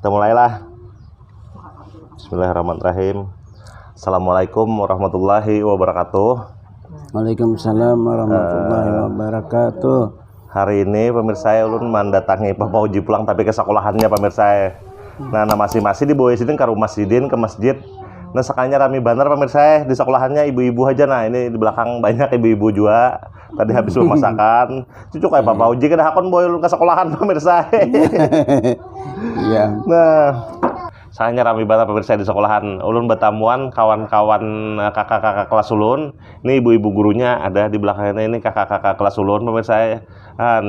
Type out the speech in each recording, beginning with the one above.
kita mulailah. Bismillahirrahmanirrahim. Assalamualaikum warahmatullahi wabarakatuh. Waalaikumsalam warahmatullahi wabarakatuh. Hari ini pemirsa ulun mendatangi Pak Uji pulang tapi ke sekolahannya pemirsa. Nah, masih di bawah sini ke rumah sidin ke masjid. Nah, sekalinya rame banget pemirsa di sekolahannya ibu-ibu aja. Nah, ini di belakang banyak ibu-ibu juga. Tadi habis masakan. Cucu kayak Pak Uji kan hakon boy ulun ke sekolahan pemirsa. Iya. Nah, sayangnya rame banget pemirsa di sekolahan. Ulun bertamuan kawan-kawan kakak-kakak kelas ulun. Ini ibu-ibu gurunya ada di belakangnya, ini kakak-kakak kelas ulun pemirsa.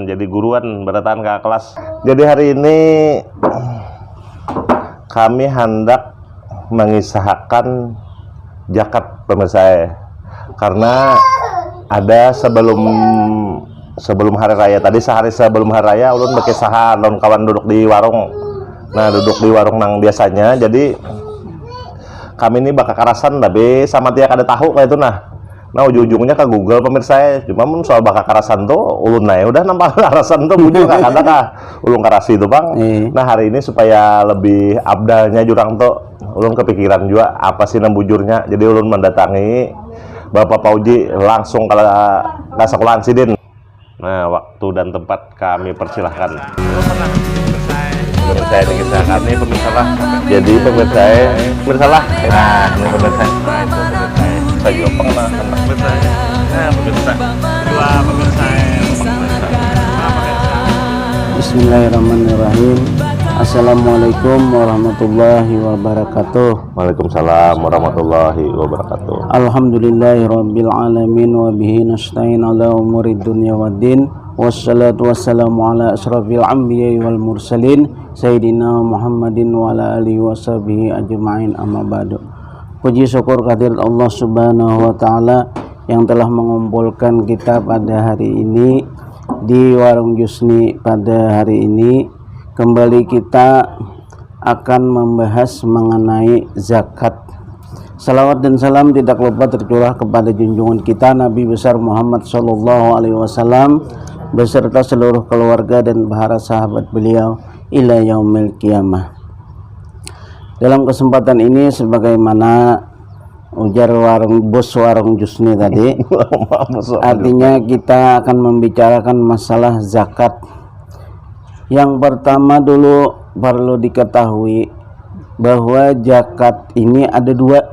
Jadi guruan berdatang kakak kelas. Jadi hari ini kami hendak mengisahkan zakat pemirsa. Karena ada sebelum hari raya tadi, sehari sebelum hari raya ulun berkisahan dan kawan duduk di warung. Nah, duduk di warung nang biasanya. Jadi kami ini bakal karasan tapi sama tiap ada tahu kayak itu nah. Nah, ujung-ujungnya ke Google pemirsa. Cuma soal bakal karasan tuh ulun naik udah nampak karasan tuh muncul ada kah ulun karasi itu bang. Nah, hari ini supaya lebih abdalnya jurang tuh ulun kepikiran juga apa sih bujurnya. Jadi ulun mendatangi Bapak Pauji langsung ke sekolahan sidin. Nah, waktu dan tempat kami persilahkan. Pemirsa ini pemirsa lah. Jadi pemirsa lah. Nah, ini pemirsa. Saya juga pernah pemirsa. Nah, pemirsa. Dua pemirsa. Bismillahirrahmanirrahim. Assalamualaikum warahmatullahi wabarakatuh. Waalaikumsalam warahmatullahi wabarakatuh. Alhamdulillahirabbil alamin wa bihi nasta'in ala umurid dunya waddin. Wassalatu wassalamu ala asrafil anbiya'i wal mursalin sayyidina Muhammadin wa ala alihi washabihi ajma'in, amma ba'du. Puji syukur kehadirat Allah Subhanahu wa taala yang telah mengumpulkan kita pada hari ini di Warung Jusni. Pada hari ini kembali kita akan membahas mengenai zakat. Salawat dan salam tidak lupa tercurah kepada junjungan kita Nabi besar Muhammad sallallahu alaihi wasallam beserta seluruh keluarga dan para sahabat beliau ila yaumil qiyamah. Dalam kesempatan ini sebagaimana ujar warung Jusni tadi, artinya kita akan membicarakan masalah zakat. Yang pertama dulu perlu diketahui bahwa zakat ini ada dua.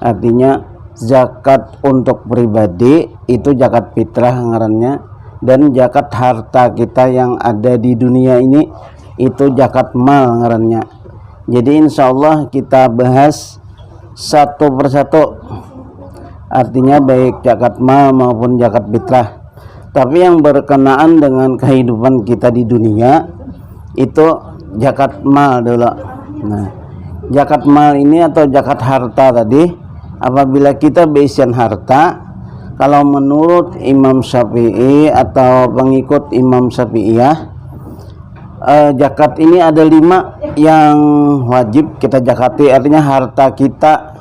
Artinya zakat untuk pribadi itu zakat fitrah ngarannya, dan zakat harta kita yang ada di dunia ini itu zakat mal ngarannya. Jadi insya Allah kita bahas satu persatu, artinya baik zakat mal maupun zakat fitrah. Tapi yang berkenaan dengan kehidupan kita di dunia itu zakat mal dulu. Nah, zakat mal ini atau zakat harta tadi, apabila kita beisian harta, kalau menurut Imam Syafi'i atau pengikut Imam Syafi'iyah, zakat ini ada 5 yang wajib kita zakati. Artinya harta kita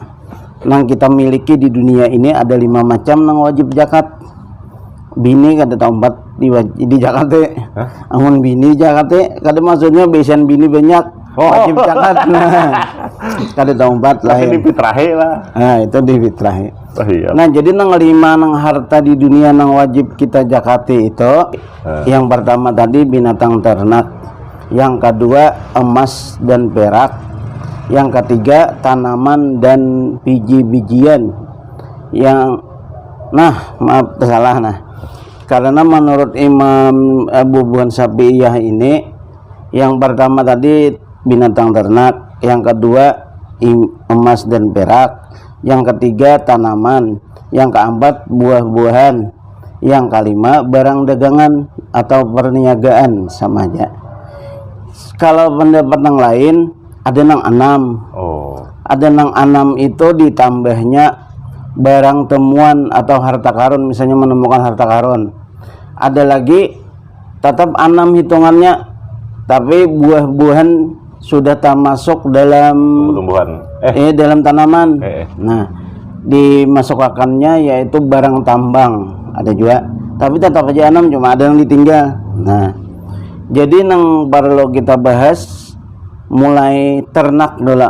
yang kita miliki di dunia ini ada 5 macam yang wajib zakat. Bini kada tempat di Jakarta. Amun bini Jakarta kada maksudnya besan bini banyak wajib zakat. Nah, kada tempat lah. Di fitrahe lah. Nah, itu di fitrahe. Iya. Nah, jadi nang 5 nang harta di dunia nang wajib kita zakati itu, yang pertama tadi binatang ternak, yang kedua emas dan perak, yang ketiga tanaman dan biji-bijian. Karena menurut Imam Abu Buhan Syafi'iyah ini, yang pertama tadi binatang ternak, yang kedua emas dan perak, yang ketiga tanaman, yang keempat buah-buahan, yang kelima barang dagangan atau perniagaan, sama aja. Kalau pendapat yang lain ada nang 6. Ada nang 6 itu ditambahnya barang temuan atau harta karun, misalnya menemukan harta karun. Ada lagi tetap 6 hitungannya, tapi buah-buahan sudah termasuk dalam tumbuhan dalam tanaman. Nah, dimasukkannya yaitu barang tambang ada juga, tapi tetap aja 6, cuma ada yang ditinggal. Nah, jadi nang perlu kita bahas mulai ternak dulu.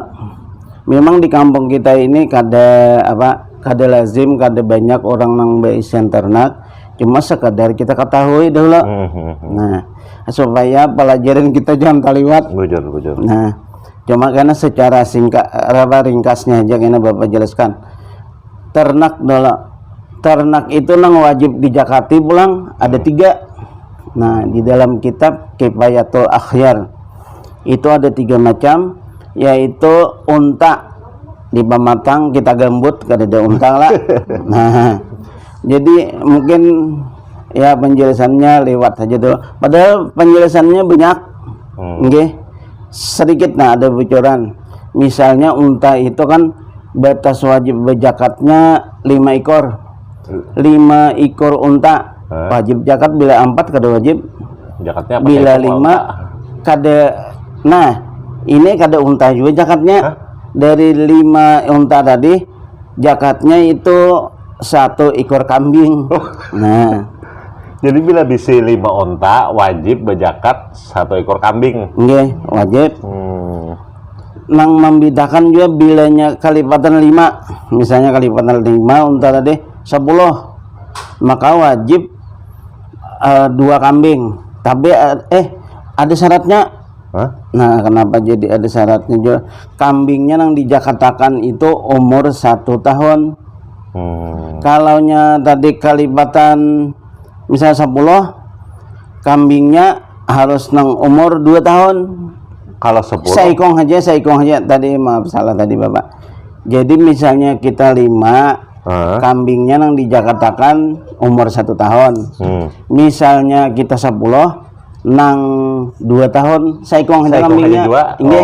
Memang di kampung kita ini kada lazim, kada banyak orang nang beisian ternak, cuma sekadar kita ketahui dulu. Nah, supaya pelajaran kita jangan terlewat. Bujur. Nah, cuma karena secara singkat ringkasnya aja kena Bapak jelaskan. Ternak dulu. Ternak itu nang wajib dijakati pulang ada 3. Nah, di dalam kitab Kifayatul Akhyar itu ada 3 macam, yaitu unta di pematang kita gambut kada ada unta lah. Nah, jadi mungkin ya penjelasannya lewat saja tuh. Padahal penjelasannya banyak. Nggih. Sedikit ada bocoran. Misalnya unta itu kan batas wajib berjakatnya 5 ekor. 5 ekor unta wajib zakat, bila 4 kada wajib. Zakatnya apa? Bila 5 kada. Nah, ini kada unta juga zakatnya. Dari 5 unta tadi zakatnya itu 1 ekor kambing. Nah, jadi bila bisa 5 unta wajib berzakat 1 ekor kambing. nggih, wajib. Nang membedakan juga bilanya kalipatan 5. Misalnya kalipatan 5 unta tadi 10. Maka wajib 2 kambing. Tapi ada syaratnya. Nah, kenapa jadi ada syaratnya juga? Kambingnya nang dijakatakan itu umur 1 tahun. Kalaunya tadi kalipatan misalnya 10, kambingnya harus nang umur 2 tahun. Kalau 10 Saikong aja tadi, maaf salah tadi Bapak. Jadi misalnya kita 5, kambingnya nang dijakatakan umur 1 tahun. Misalnya kita 10, nang 2 tahun saikong aja kambingnya. Ini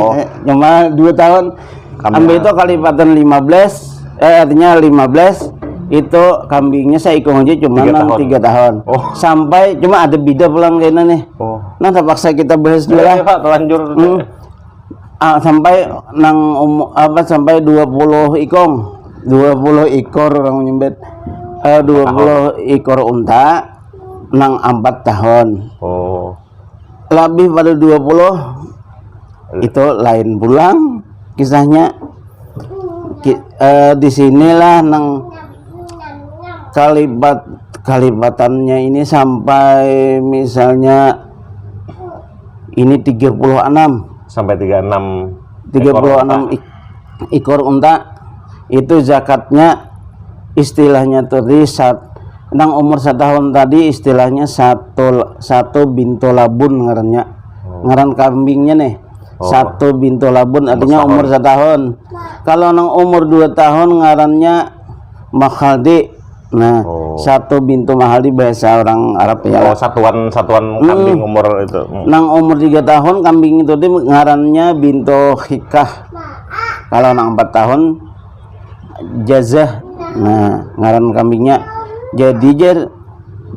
cuma 2 tahun. Ambil itu kalipatan 15, artinya 15 itu kambingnya saikong aja cuma 3 tahun. Sampai cuma ada beda pulang kayaknya nih. Nah, terpaksa kita bahas dulu lah. Terlanjur. Sampai nang sampai 20 ikong. 20 ekor orang nyembet. 20 ekor unta nang 4 tahun. Lebih pada 20 itu lain pulang kisahnya. Di sinilah nang kalipatannya ini sampai misalnya ini 36 sampai 36 ekor unta itu zakatnya istilahnya tuh nang umur 1 tahun tadi istilahnya satu bintu labun ngarannya. Ngaran kambingnya nih. 1 bintu labun artinya umur 1 tahun. Kalau nang umur 2 tahun ngarannya makhaldi. Nah, 1 bintu mahaldi bahasa orang Arab ya. Satuan kambing umur itu. Nang umur 3 tahun kambing itu ngarannya bintu hikah. Kalau nang 4 tahun jazah. Nah, ngaran kambingnya. Jadi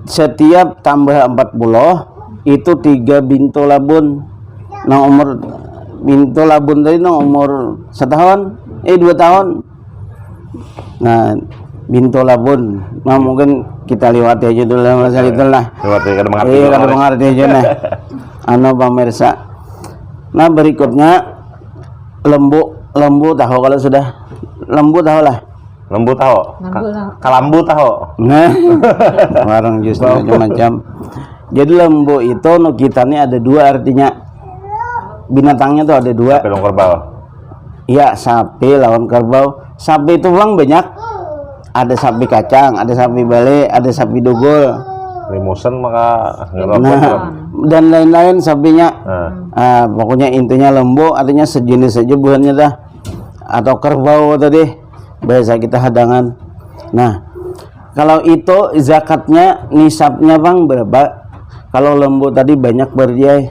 setiap tambah 40 itu 3 bintu labun. Nang umur bintu labun tadi nang umur 1 tahun, 2 tahun. Nah, bintu labun. Nah, mungkin kita lewati aja dulu masalah itu lah. Lewati kada mengerti. Iya, kada mengerti aja nah. Pemirsa. Nah, berikutnya lembu tahu kalau sudah lembu tahu lah. Lembu tahu. Kalambu tahu. Nah, warung justru macam-macam. Jadi lembu itu no kita nih ada 2 artinya. Binatangnya tuh ada 2. Sapi lawan kerbau. Iya, sapi lawan kerbau. Sapi itu memang banyak. Ada sapi kacang, ada sapi bale, ada sapi dogol. Limusen maka dan lain-lain sapinya. Pokoknya intinya lembu artinya sejenis saja buahnya dah. Atau kerbau tadi. Bahasa kita hadangan. Nah, kalau itu zakatnya nisabnya Bang berapa? Kalau lembu tadi banyak berdiai.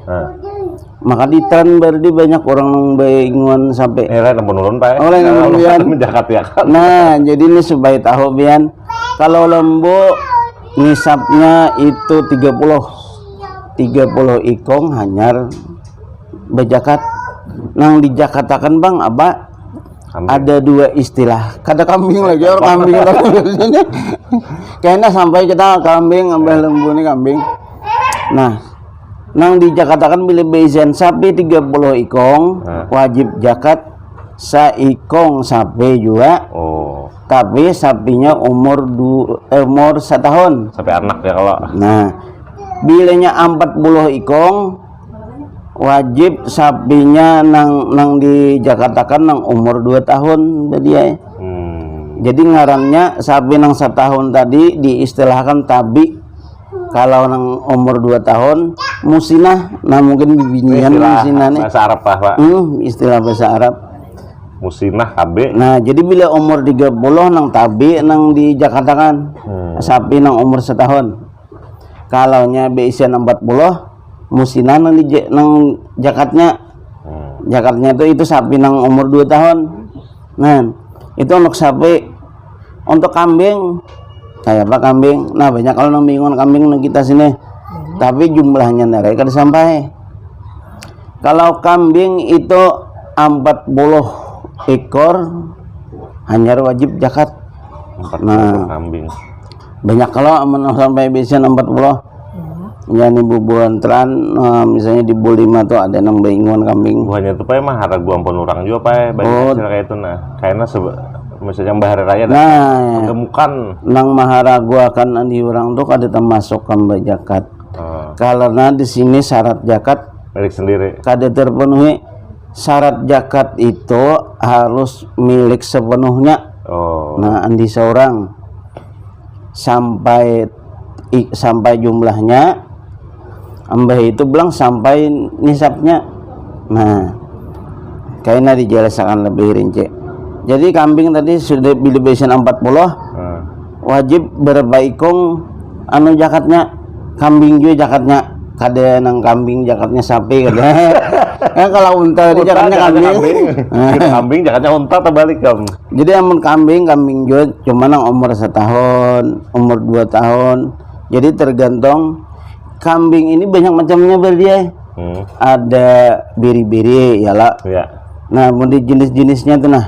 Maka di tren berdi banyak orang yang bingungan sampai lembu nurun Pak. Oleh lembu bian. Ya. Nah, jadi ini supaya tahu bian. Kalau lembu nisabnya itu 30 ikong hanyar berzakat. Nang dijakatakan Bang apa? Ada 2 istilah. Kada kambing lagi orang kambing kayaknya sampai kita kambing ambil lembu ini kambing. Nah, Nang dikatakan bila beisian sapi 30 ikong wajib zakat saikong sapi juga. Oh, Tapi sapinya umur 1 tahun. sampai anak ya kalau. Nah, bilanya 40 ikong wajib sapinya nang dikatakan nang umur 2 tahun dia. Jadi ngarannya sapi nang 1 tahun tadi diistilahkan tabi. Kalau nang umur 2 tahun musinah, nah mungkin bibinian musinah nih. Bahasa Arab Pak. Istilah bahasa Arab. Musinah KB. Nah, jadi bila umur 30 nang tabi nang dikatakan sapi nang umur 1 tahun. Kalau nya beisian 40 musinah nang jakatnya. Jakatnya itu sapi nang umur 2 tahun. Nah, itu untuk sapi. Untuk kambing kayak apa kambing? Nah, banyak kalau nang bingung kambing nang kita sini. Tapi jumlahnya mereka sampai. Kalau kambing itu 40 ekor hanya wajib zakat. 40 Nah, kambing. banyak kalau sampai bisa 40. Ya nih bubuhan teran misalnya di Bu 5 tuh ada nang bingungan kambing. Buahnya itu Pak emang harga gua ampun orang juga Pak. Banyak hasil kayak itu nah. Kayaknya misalnya Mbah Hari Raya Nah, temukan nang maharagu akan di orang tuh ada termasuk kambing zakat. Karena di sini syarat zakat milik sendiri. kada terpenuhi. Syarat zakat itu harus milik sepenuhnya. Oh. Nah, andi seorang sampai jumlahnya ambah itu bilang sampai nisabnya. Nah, kayaknya dijelaskan lebih rinci. Jadi kambing tadi sudah bila beisian 40 wajib berapa ikong anu zakatnya. Kambing juga zakatnya. Kada nang kambing zakatnya sapi kada. Kan kalau unta tadi zakatnya kambing. Kambing zakatnya unta terbalik Kam. Jadi amun kambing juga cuma nang umur 1 tahun, umur 2 tahun. Jadi tergantung kambing ini banyak macamnya berdia. Ada biri-biri ya lah. Iya. Nah, mau di jenis-jenisnya tuh nah.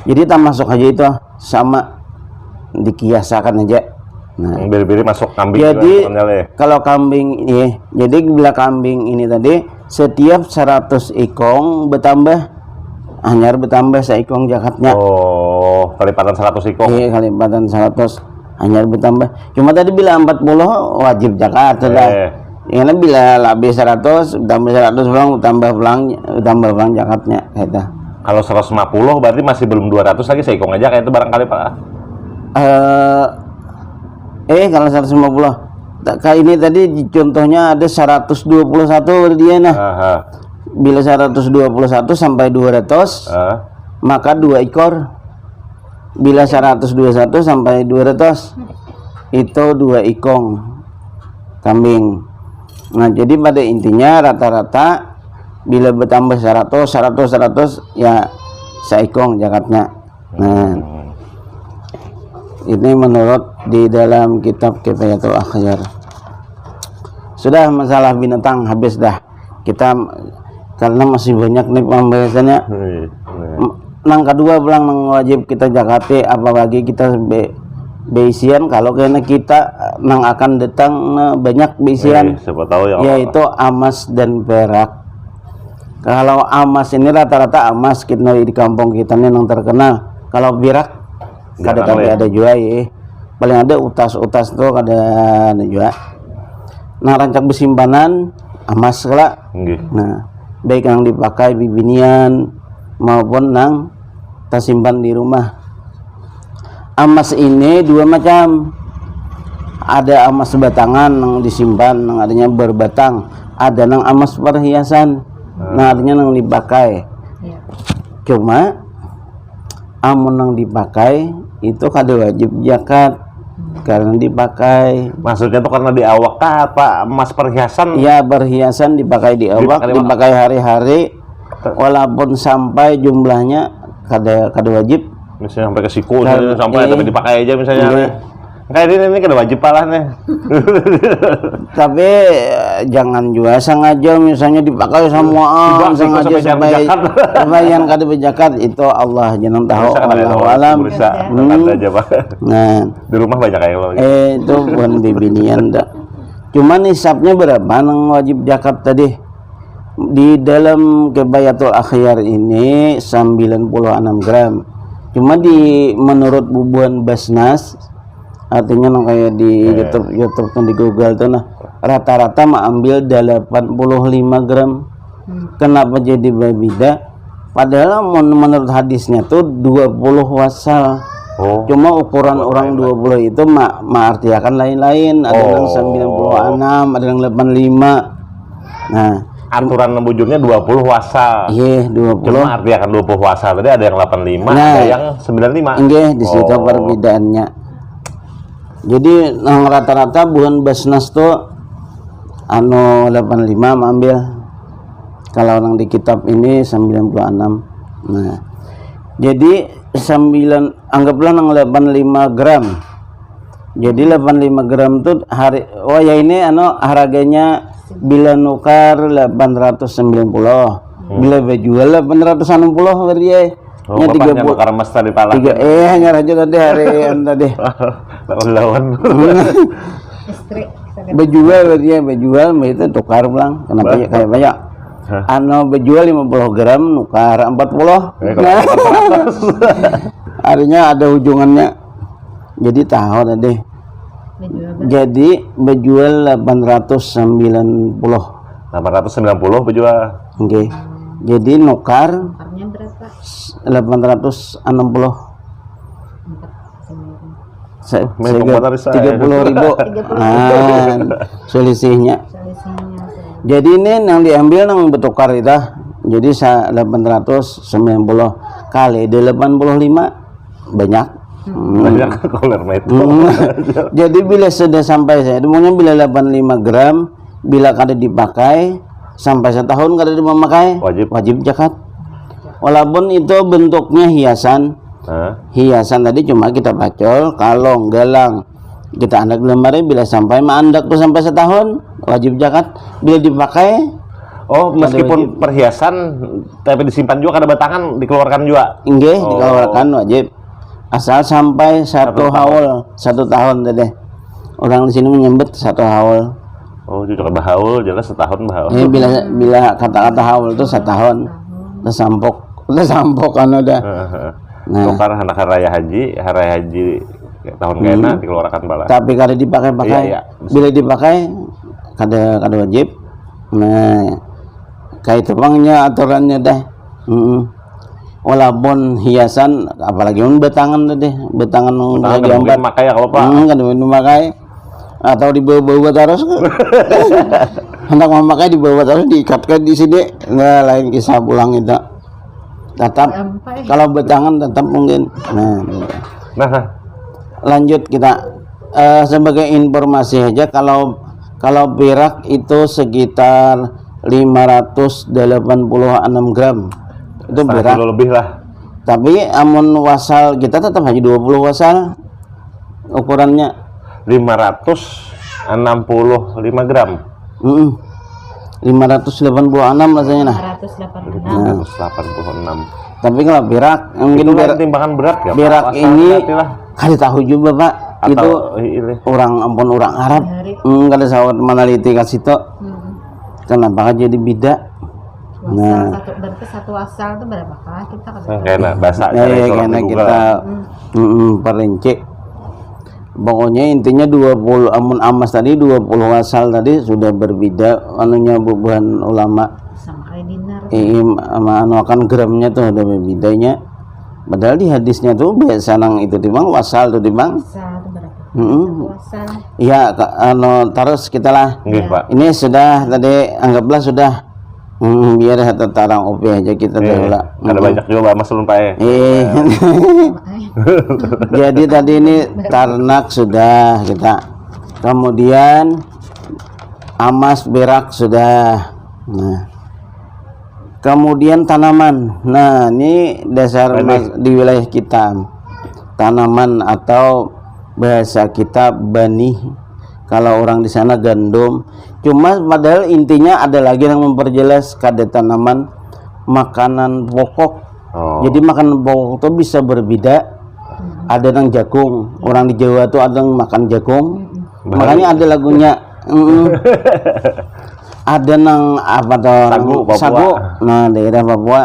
Jadi tak masuk aja itu sama dikiasakan aja. Nah, Biri-biri masuk kambing jadi juga, kalau kambing ini, jadi bila kambing ini tadi setiap 100 ikong bertambah hanya bertambah seikong zakatnya. Oh, kalipatan 100 ikong. Iya, kalipatan 100 hanya bertambah. Cuma tadi bila 40 wajib zakat sudah. Karena bila lebih 100 tambah 100 pulang tambah pulang zakatnya kata. Kalau 150 berarti masih belum 200 lagi seikong aja kayak itu barangkali Pak. Kalau 150 kayak ini tadi contohnya ada 121 dia nah. Bila 121 sampai 200 maka 2 ekor. Bila 121 sampai 200 itu 2 ikong kambing. Nah, jadi pada intinya rata-rata bila bertambah 100 ya seikong zakatnya. Nah, ini menurut di dalam kitab Kifayatul Akhyar. Sudah masalah binatang habis dah. Kita karena masih banyak nih pembahasannya. Nang kedua bilang nang wajib kita zakati apalagi kita beisian kalau karena kita nang akan datang banyak beisian. Siapa tahu ya. Yaitu emas dan perak. Kalau emas ini rata-rata emas kita di kampung kita nih yang terkenal. Kalau perak kadang-kadang ada juga ya. Paling ada utas-utas tuh ada juga. Nah, rancak bersimpanan emas lah. Nah, baik yang dipakai bibinian maupun nang tersimpan di rumah. Emas ini dua macam. Ada emas batangan yang disimpan, yang adanya berbatang. Ada nang emas perhiasan, nah artinya nang dipakai. Cuma amun nang dipakai itu kada wajib zakat karena dipakai. Maksudnya tuh karena di awak kah apa emas perhiasan? Ya, perhiasan dipakai di awak, dipakai hari-hari walaupun sampai jumlahnya kada wajib. Misalnya sampai ke siku sampai tapi dipakai aja misalnya. Kayak ini kada wajib palah nih. Tapi jangan juga sengaja misalnya dipakai semua sengaja sampai yang kada berzakat itu Allah jangan tahu wallahu alam. Aja Pak. Nah, di rumah banyak kayak lo. Itu bukan bibinian dah. Cuma nisabnya berapa nang wajib zakat tadi? Di dalam Kifayatul Akhyar ini 96 gram. Cuma menurut Bubuan Basnas, artinya nang kayak di YouTube tuh di Google tuh nah, rata-rata mah ambil 85 gram. Kenapa jadi berbeda? Padahal menurut hadisnya tuh 20 wasal. Cuma ukuran orang 20 itu artiakan lain-lain. Ada yang 96, ada yang 85. Nah, aturan bujurnya 20 wasal. Iya, 20. Cuma artiakan 20 wasal tadi ada yang 85, Nah, ada yang 95. Nggih, di situ perbedaannya. Jadi nang rata-rata bulan Basnas tuh 85 ambil. Kalau orang di kitab ini 96. Nah, jadi anggaplah nang 85 gram. Jadi 85 gram tuh ya ini harganya bila nukar 890. Bila dijual 860 berarti ya. Nya 30 nukar emas tadi pala. Hanya aja tadi hari tadi. Lawan. Bejual berarti ya, bejual itu tukar pulang. Kenapa ya kayak banyak? Bejual 50 gram nukar 40. Artinya ada ujungannya. Jadi tahu tadi. Jadi bejual 890. 890 bejual. Oke. Jadi nukar Nukarnya berapa? 860. Saya 30.000. Selisihnya. Jadi ini yang diambil yang bertukar itu. Jadi 890 kali 85 banyak. Banyak koler itu. Jadi bila sudah sampai saya, semuanya bila 85 gram, bila kada dipakai sampai setahun kada dipakai, wajib zakat. Walaupun itu bentuknya hiasan. Hiasan tadi cuma kita pacol, kalong, galang, kita andak lemari bila sampai andak tuh sampai setahun wajib zakat. Bila dipakai, meskipun perhiasan tapi disimpan juga kada batangan dikeluarkan juga. Nggih, dikeluarkan wajib. Asal sampai satu haul, 1 tahun tadi. Orang di sini menyebut 1 haul. Juga bahaul jelas setahun bahaul. Bila kata-kata haul itu 1 tahun. Udah sampok kan udah. Tukar hari haji tahun kena dikeluarkan bala. Tapi kada dipakai. Bila dipakai kada wajib. Nah, kayak itu bangnya aturannya dah. Walaupun hiasan, apalagi betangan tadi, betangan lagi empat, makai ya kalau pak, kan memakai atau dibawa terus, hendak memakai dibawa terus diikatkan di sini, nggak lain kisah pulang itu. Tetap kalau betangan tetap mungkin. Nah, lanjut kita sebagai informasi aja kalau perak itu sekitar 586 gram. Itu berat lebih lah. Tapi amun wasal kita tetap hanya 20 wasal ukurannya 565 gram. 586 rasanya nah. 586. Tapi kalau berak mungkin timbangan berat ya. Berak ini kali tahu juga Pak. Itu orang Arab. Kada sawat meneliti kasih to. Kenapa jadi beda? Berarti satu asal itu berapa kah kita kena bahasa karena kita perinci. Pokoknya intinya 20 amun amas tadi 20 asal tadi sudah berbeda anunya bubuhan ulama sama kayak dinar. Akan gramnya tuh ada bedanya. Padahal di hadisnya tuh biasa nang itu timbang wasal tuh timbang. Wasal itu berapa? Iya, terus kita lah. Ini sudah tadi anggaplah sudah. Biar tertarang OP aja kita dulu. Ada banyak juga mas belum pakai. Jadi tadi ini ternak sudah kita. Kemudian amas berak sudah. Nah, kemudian tanaman. Nah, ini dasar di wilayah kita. Tanaman atau bahasa kita bani. Kalau orang di sana gandum. Cuma padahal intinya ada lagi yang memperjelas kada tanaman makanan pokok. Jadi makanan pokok itu bisa berbeda. Ada yang jagung. Orang di Jawa tuh ada yang makan jagung. Makanya ada lagunya Ada nang apa tuh? Sagu, Papua. Sagu. Nah, daerah Papua.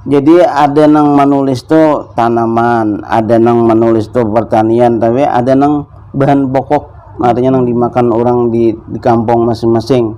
Jadi ada nang menulis tuh tanaman, ada nang menulis tuh pertanian, tapi ada nang bahan pokok, artinya nang dimakan orang di kampung masing-masing.